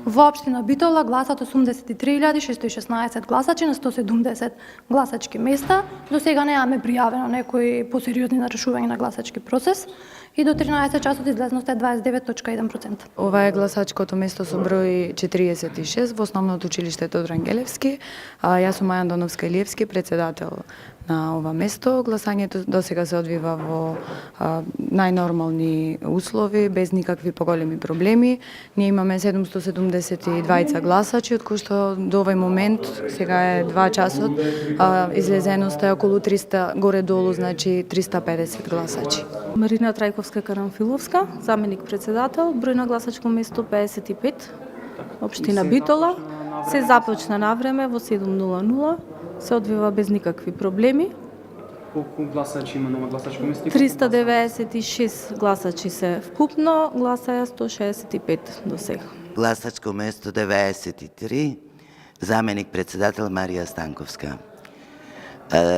Во општина Битола гласат 83.616 гласачи на 170 гласачки места. До сега немаме пријавено некои посериозни нарушувања на гласачки процес и до 13 часот излезноста е 29.1%. Ова е гласачкото место со број 46 во Основното училиште Тодор Ангелевски. Јас сум Маја Доновска Илиевски, председател на ова место. Гласањето досега се одвива во најнормални услови, без никакви поголеми проблеми. Ние имаме 772 гласачи, од кои што до овој момент, сега е 2 часот, излезеноста е околу 300, горе-долу, значи 350 гласачи. Марина Трајковска Карамфиловска, заменик председател, број на гласачко место 55, општина Битола. Се започна на време во 7:00, се одвива без никакви проблеми. Колку гласачи има на гласачко место? 396 гласачи се вкупно, гласаја 165 до сега. Гласачко место 93, заменик председател Марија Станковска.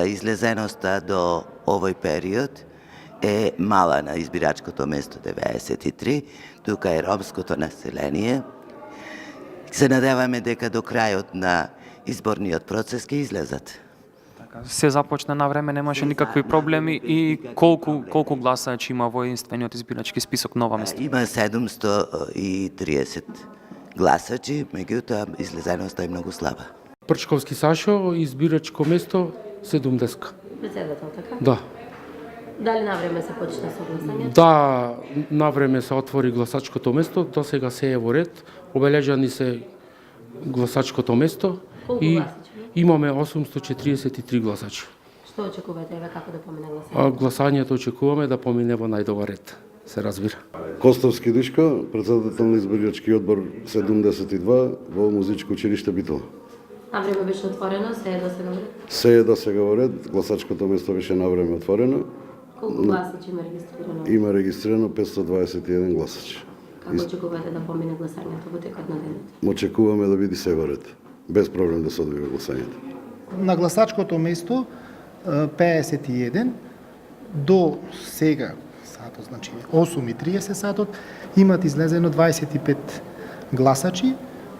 Излезеноста до овој период е мала на избирачкото место 93, тука е ромското население. Се надеваме дека до крајот на изборниот процес ќе излезат. Се започна на време, немаше никакви проблеми и колку гласачи има во единствениот избирачки список на ова место? Има 730 гласачи, меѓутоа излезеноста е многу слаба. Прчковски Сашо, избирачко место 70. Председател, така? Да. Дали на време се почна со гласањето? Да, на време се отвори гласачкото место, до сега се е во ред, обележани се гласачкото место. Колку и гласачи? имаме 843 гласачи. Што очекувате, како да помине гласањето? Гласањето очекуваме да помине во најдобар ред, се разбира. Костовски Дишко, председател на избирачки одбор 72 во Музичко училиште Битола. На време беше отворено, се е до сега во ред? Се е до сега во ред, гласачкото место беше на време отворено. Колку гласачи има регистрирано? Има регистрирано 521 гласачи. Како очекувате да помине гласањето во текот на денот? Очекуваме да биде се во ред, без проблем да се одвива гласањето. На гласачкото место 51 до сега сатот, значи 8:30 сатот, имат излезено 25 гласачи.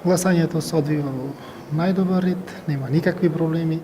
Гласањето се одвива во најдобар ред, нема никакви проблеми.